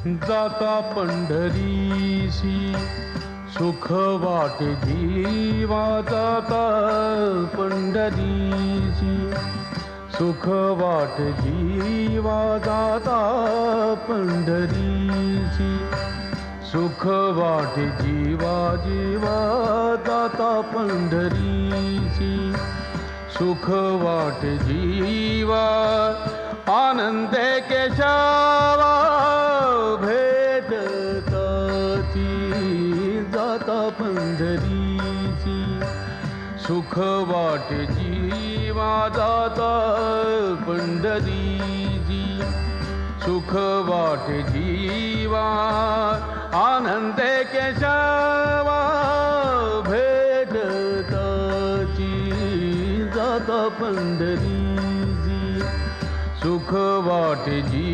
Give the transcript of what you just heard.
जाता पंढरीसी सुख वाटे जीवा जाता पंढरीसी सुख वाटे जीवा जाता पंढरीसी सुख वाटे जीवा जीवा जाता पंढरीसी सुख वाटे जीवा आनंदे केशवा भेटताची जाता पंढरीची सुख वाटे जीवा जाता पंढरीची सुख वाटे जीवा आनंदे केशवा भेटताची जाता पंढरीची सुख वाटे जी